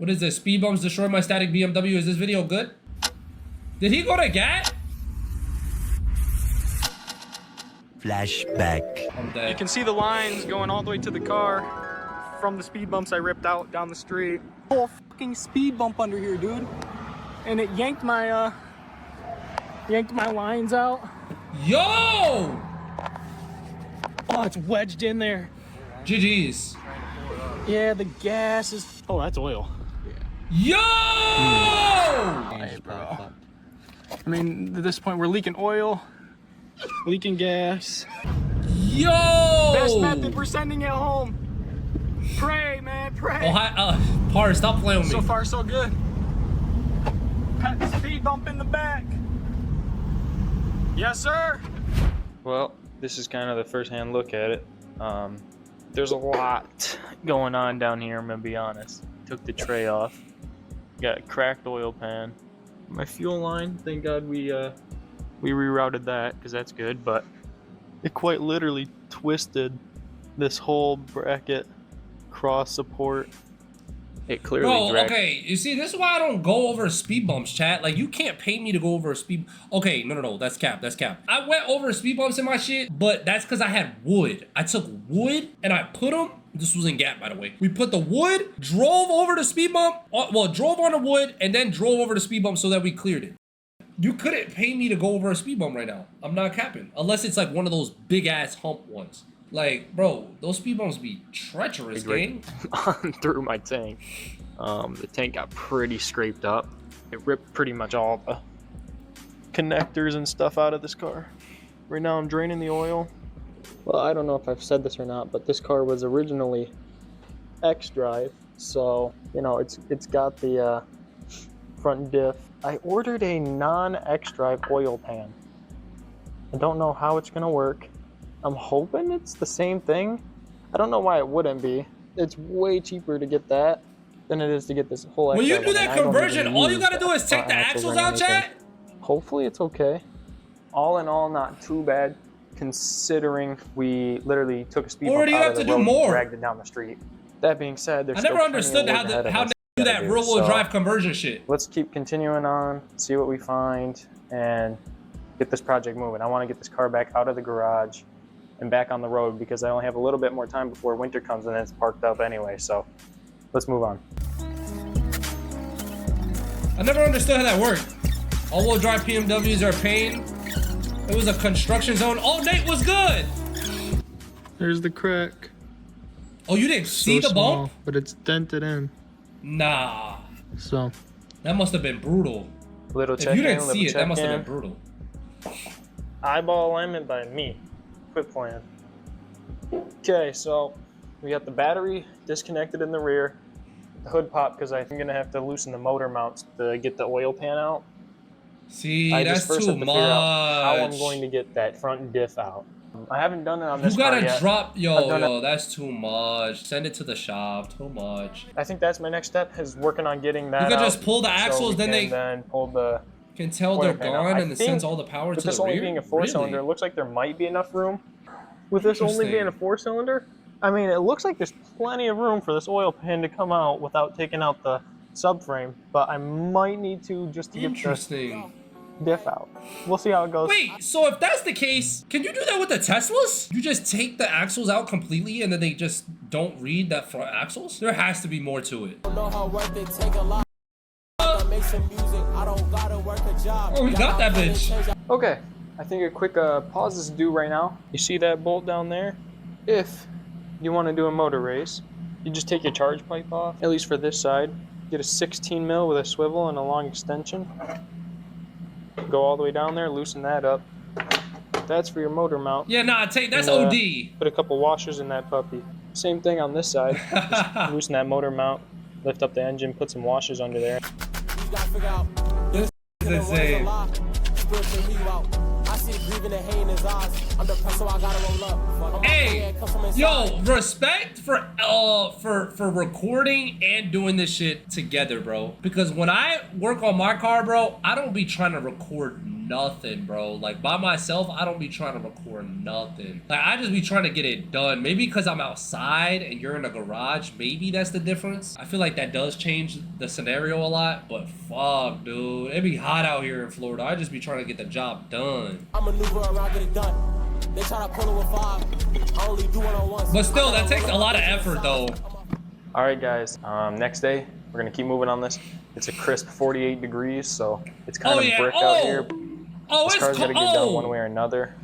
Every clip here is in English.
What is this? Speed bumps destroy my static BMW. Is this video good? Did he go to GAT? Flashback. I'm dead. You can see the lines going all the way to the car from the speed bumps I ripped out down the street. Whole fucking speed bump under here, dude. And it yanked my lines out. Yo! Oh, it's wedged in there. GG's. Yeah, the gas is... Oh, that's oil. Yo! Hey, bro. I mean, at this point, we're leaking oil, leaking gas. Yo! Best method, we're sending it home. Pray, man, pray. Oh, hi, Par, stop playing with me. So far, so good. Pat the speed bump in the back. Yes, sir. Well, this is kind of the first-hand look at it. There's a lot going on down here, I'm gonna be honest. Took the tray off. Got a cracked oil pan. My fuel line, thank God we rerouted that, because that's good, but it quite literally twisted this whole bracket cross support. It clearly Bro, dragged. okay, you see, this is why I don't go over speed bumps, chat. Like, you can't pay me to go over a speed... Okay, no, that's cap, that's cap. I went over speed bumps in my shit, but that's because I had wood. I took wood, and I put them... This was in Gap, by the way. We put the wood, drove over the speed bump, well, drove on the wood, and then drove over the speed bump so that we cleared it. You couldn't pay me to go over a speed bump right now. I'm not capping. Unless it's like one of those big-ass hump ones. Like, bro, those speed bumps be treacherous, gang. On through my tank. The tank got pretty scraped up. It ripped pretty much all the connectors and stuff out of this car. Right now I'm draining the oil. Well, I don't know if I've said this or not, but this car was originally X-Drive, so you know it's got the front diff. I ordered a non-X-Drive oil pan. I don't know how it's gonna work. I'm hoping it's the same thing. I don't know why it wouldn't be. It's way cheaper to get that than it is to get this whole When you X-Drive do one, that and I don't conversion, even all you use gotta do the is take the axles or out, anything. chat. Hopefully it's okay. All in all, not too bad, considering we literally took a speed Or bump do you out have of the to do road more? and dragged it down the street. That being said, there's I never still understood plenty of work ahead of how us they do to that do. rear-wheel So drive conversion shit. let's keep continuing on, see what we find, and get this project moving. I want to get this car back out of the garage and back on the road because I only have a little bit more time before winter comes and it's parked up anyway. So let's move on. I never understood how that worked. All-wheel drive PMWs are a pain. It was a construction zone. Oh, Nate was good. There's the crack. Oh, you didn't see the small, bump? but it's dented in. Nah. So That must have been brutal. Little If check you in, didn't little see it, that check must have in. been brutal. Eyeball alignment by me. Quit playing. Okay, so we got the battery disconnected in the rear. The hood popped because I'm gonna have to loosen the motor mounts to get the oil pan out. See, I that's just first too have to figure out how I'm much. going to get that front diff out. I haven't done it on this You gotta car yet. drop, I've done yo, that's too much. Send it to the shop, too much. I think that's my next step, is working on getting that You could out, just pull the so axles, we then can they then pull the can tell oil they're pan out. gone I and it think sends all the power with to this the only rear. being a four-cylinder, Really? it looks like there might be enough room. With this only being a Interesting. four-cylinder, I mean, it looks like there's plenty of room for this oil pan to come out without taking out the subframe, but I might need to just to get Interesting. the diff out. We'll see how it goes. Wait, so if that's the case, can you do that with the Teslas? You just take the axles out completely and then they just don't read that front axles? There has to be more to it. Oh, we got that bitch. Okay, I think a quick pause is due right now. You see that bolt down there? If you want to do a motor race, you just take your charge pipe off, at least for this side. Get a 16 mil with a swivel and a long extension. Go all the way down there, loosen that up. That's for your motor mount. Yeah, nah, that's And, OD. Put a couple washers in that puppy. Same thing on this side. Just loosen that motor mount, lift up the engine, put some washers under there. This is insane. Hey, yo, respect for recording and doing this shit together, bro. Because when I work on my car, bro, I don't be trying to record nothing, bro. Like, by myself, I don't be trying to record nothing. Like, I just be trying to get it done. Maybe because I'm outside and you're in a garage, maybe that's the difference. I feel like that does change the scenario a lot, but fuck, dude. It be hot out here in Florida. I just be trying to get the job done. I maneuver around, get it done. They try to pull it with 5. I only do it on once. But still, that takes a lot of effort, though. All right, guys. Next day, we're gonna keep moving on this. It's a crisp 48 degrees, so it's kind of brick out here. Oh, this it's car's gotta get done one way or another.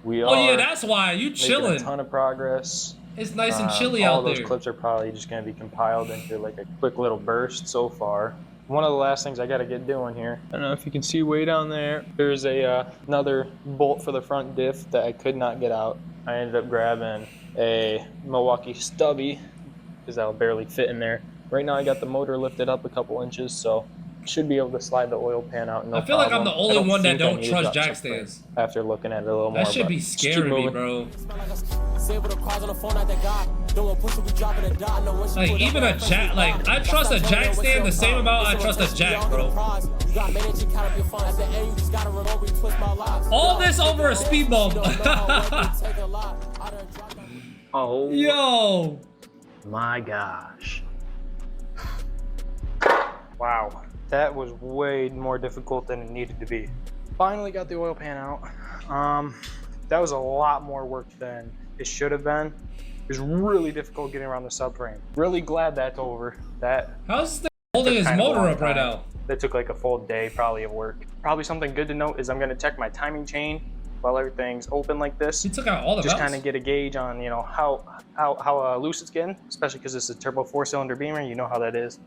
We are. Oh yeah, that's why you chilling. Making a ton of progress. It's nice and chilly out there. All those clips are probably just gonna be compiled into like a quick little burst so far. One of the last things I gotta get doing here. I don't know if you can see way down there. There's a another bolt for the front diff that I could not get out. I ended up grabbing a Milwaukee stubby because that'll barely fit in there. Right now I got the motor lifted up a couple inches, so should be able to slide the oil pan out. No I feel like I'm the only one that don't trust jack something stands. after looking at it a little more. That should be scary to me, bro. Like, even a jack, like, I trust a jack stand the same amount I trust a jack, bro. All this over a speed bump. Oh. Yo. My gosh. Wow. That was way more difficult than it needed to be. Finally got the oil pan out. That was a lot more work than it should have been. It was really difficult getting around the subframe. Really glad that's over. How's the holding his motor up right now? That took like a full day probably of work. Probably something good to note is I'm gonna check my timing chain while everything's open like this. He took out all the just belts. kind of get a gauge on, you know, how loose it's getting, especially because it's a turbo 4-cylinder Beamer. You know how that is.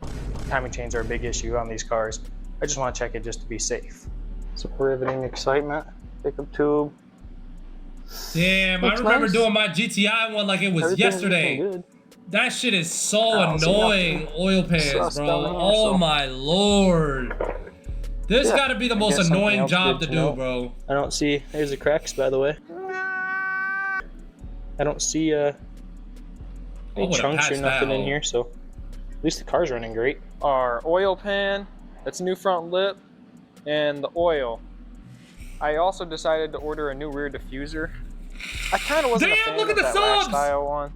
Timing chains are a big issue on these cars. I just want to check it just to be safe. So riveting excitement, pickup tube. Damn, I remember doing my GTI one like it was yesterday. That shit is so annoying, oil pans, bro. Oh my lord. This gotta be the most annoying job to do, bro. I don't see, there's the cracks, by the way. I don't see any chunks or nothing in here, so at least the car's running great. Our oil pan, that's a new front lip, and the oil. I also decided to order a new rear diffuser. I kind of wasn't a fan of that last style one,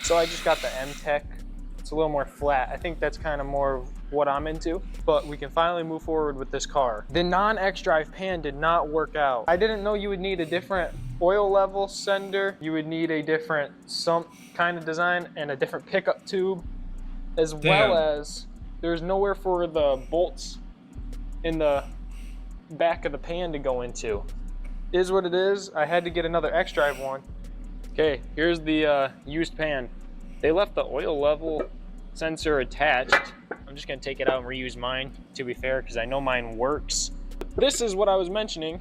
so I just got the M-Tech. It's a little more flat. I think that's kind of more of what I'm into, but we can finally move forward with this car. The non-X-Drive pan did not work out. I didn't know you would need a different oil level sender. You would need a different sump kind of design and a different pickup tube, as well as there's nowhere for the bolts in the back of the pan to go into. Is what it is. I had to get another X-Drive one. Okay, here's the used pan. They left the oil level sensor attached. I'm just gonna take it out and reuse mine, to be fair, because I know mine works. This is what I was mentioning.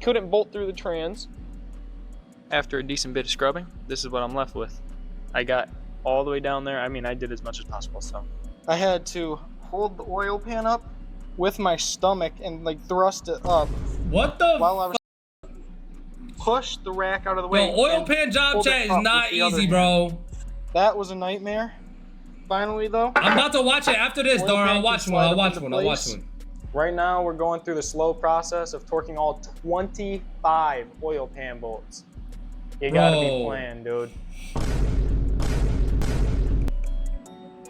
Couldn't bolt through the trans. After a decent bit of scrubbing, this is what I'm left with. I got all the way down there. I mean, I did as much as possible, so. I had to hold the oil pan up with my stomach and like thrust it up. What the? While I was push the rack out of the way. Yo, oil pan job chat is not easy, bro. That was a nightmare. Finally, though. I'm about to watch it after this, though. I'll watch one. I'll watch one. Right now, we're going through the slow process of torquing all 25 oil pan bolts. You gotta be planned, dude.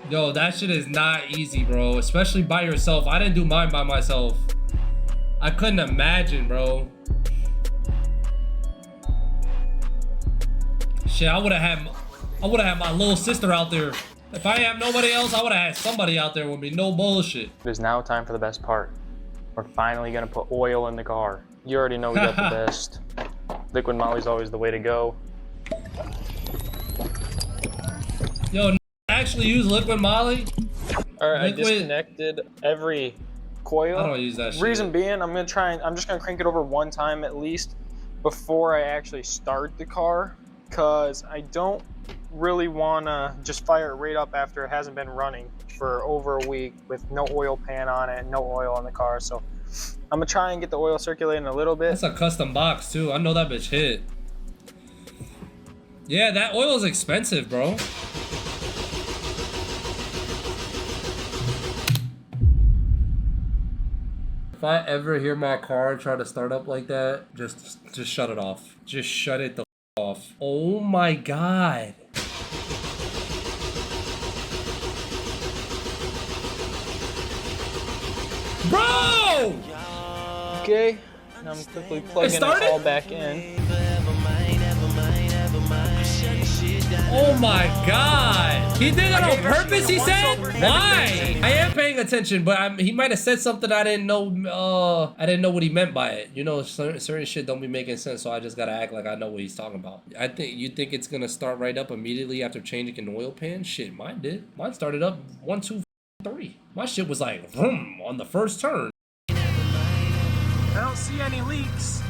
Yo, that shit is not easy, bro. Especially by yourself. I didn't do mine by myself. I couldn't imagine, bro. Shit, I would have had my little sister out there. If I have nobody else, I would have had somebody out there with me. No bullshit. It is now time for the best part. We're finally gonna put oil in the car. You already know we got the best. Liquid Molly's always the way to go. Yo, actually use Liquid Molly? Alright, I disconnected every coil. I don't use that shit. Reason being, I'm just gonna crank it over one time at least before I actually start the car, because I don't really wanna just fire it right up after it hasn't been running for over a week with no oil pan on it, no oil in the car. So I'm gonna try and get the oil circulating a little bit. That's a custom box too. I know that bitch hit. Yeah, that oil is expensive, bro. If I ever hear my car try to start up like that, just shut it off. Just shut it the off. Oh my god. Bro! Okay, now I'm quickly plugging this all back in. Oh my god! He did that on purpose, he said? Why? I am paying attention, but he might have said something I didn't know. I didn't know what he meant by it. You know, certain shit don't be making sense, so I just gotta act like I know what he's talking about. You think it's gonna start right up immediately after changing an oil pan? Shit, mine did. Mine started up 1, 2, 3. My shit was like, vroom, on the first turn. I don't see any leaks.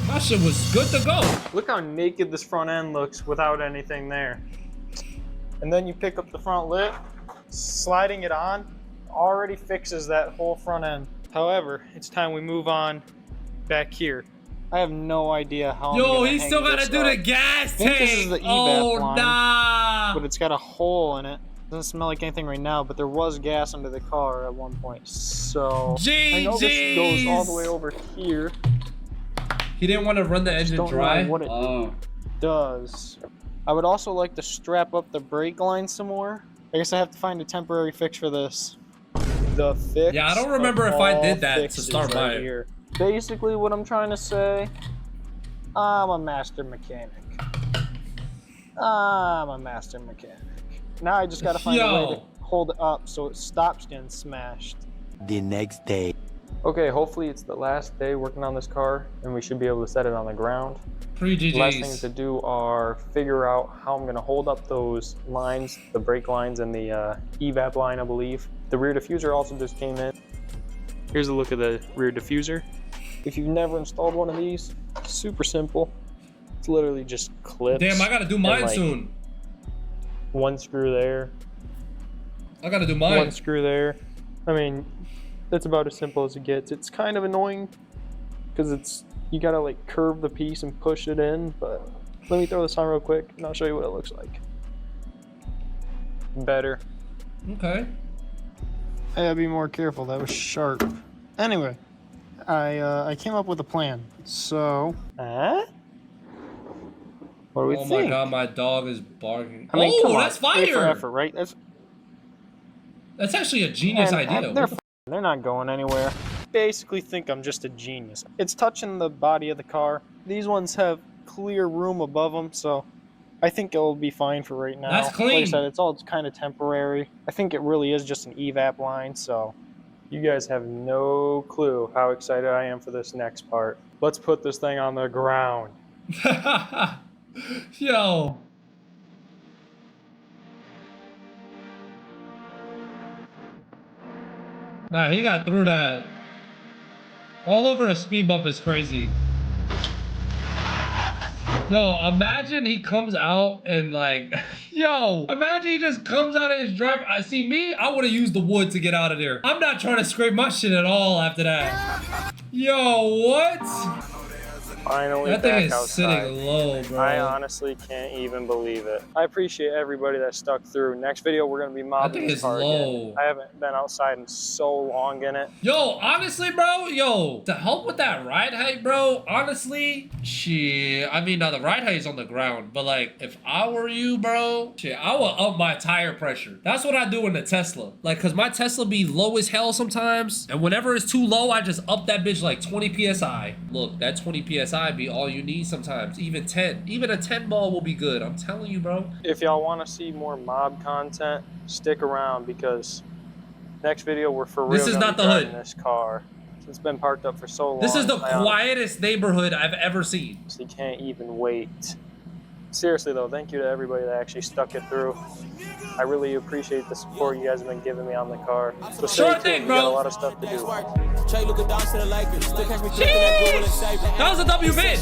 My shit was good to go. Look how naked this front end looks without anything there. And then you pick up the front lip, sliding it on already fixes that whole front end. However, it's time we move on back here. I have no idea how. Yo, he still gotta do the gas tank. This is the oh line, nah. but it's got a hole in it. Doesn't smell like anything right now, but there was gas under the car at one point. So I know this goes all the way over here. He didn't want to run the engine dry. What it does. I would also like to strap up the brake line some more. I guess I have to find a temporary fix for this. The fix. Yeah, I don't remember if I did that to start right here. Basically, what I'm trying to say, I'm a master mechanic. I'm a master mechanic. Now I just gotta find a way to hold it up so it stops getting smashed. The next day. Okay, hopefully it's the last day working on this car and we should be able to set it on the ground. Pre-GGs. The last things to do are figure out how I'm gonna hold up those lines, the brake lines and the evap line, I believe. The rear diffuser also just came in. Here's a look at the rear diffuser. If you've never installed one of these, super simple. It's literally just clips. Damn, I gotta do mine soon. One screw there. I gotta do mine. One screw there. I mean, that's about as simple as it gets. It's kind of annoying because you gotta like curve the piece and push it in, but let me throw this on real quick and I'll show you what it looks like. Better. Okay. I gotta be more careful, that was sharp. Anyway, I came up with a plan. So, what do we think? Oh my god, my dog is barking. I mean, come on, that's fire! A for effort, right? That's actually a genius idea. They're not going anywhere. Basically think I'm just a genius. It's touching the body of the car. These ones have clear room above them, so I think it'll be fine for right now. That's clean. Like I said, it's all kind of temporary. I think it really is just an evap line, so you guys have no clue how excited I am for this next part. Let's put this thing on the ground. Yo. Nah, he got through that. All over a speed bump is crazy. Yo, imagine he comes out and like, yo, imagine he just comes out of his drive. I see me, I would have used the wood to get out of there. I'm not trying to scrape my shit at all after that. Yo, what? Finally that thing is sitting low, bro. I honestly can't even believe it. I appreciate everybody that stuck through. Next video, we're gonna be mobbing this car again. I haven't been outside in so long in it. Yo, honestly, bro, to help with that ride height, bro, honestly, shit. I mean, now the ride height is on the ground, but like, if I were you, bro, shit, I would up my tire pressure. That's what I do in the Tesla. Like, cause my Tesla be low as hell sometimes, and whenever it's too low, I just up that bitch like 20 PSI. Look, that 20 PSI be all you need sometimes. Even 10. Even a 10 ball will be good. I'm telling you, bro. If y'all want to see more mob content, stick around because next video we're for real. This is not the hood. This car. It's been parked up for so long. This is the quietest neighborhood I've ever seen. So you can't even wait. Seriously though, thank you to everybody that actually stuck it through. I really appreciate the support you guys have been giving me on the car. So sure thing, bro. We got a lot of stuff to do. That was a W vid.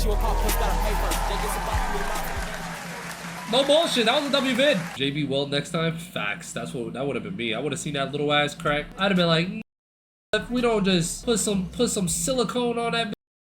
No bullshit, that was a W vid. JB Weld next time? Facts. That would have been me. I would have seen that little ass crack. I'd have been like, if we don't just put some silicone on that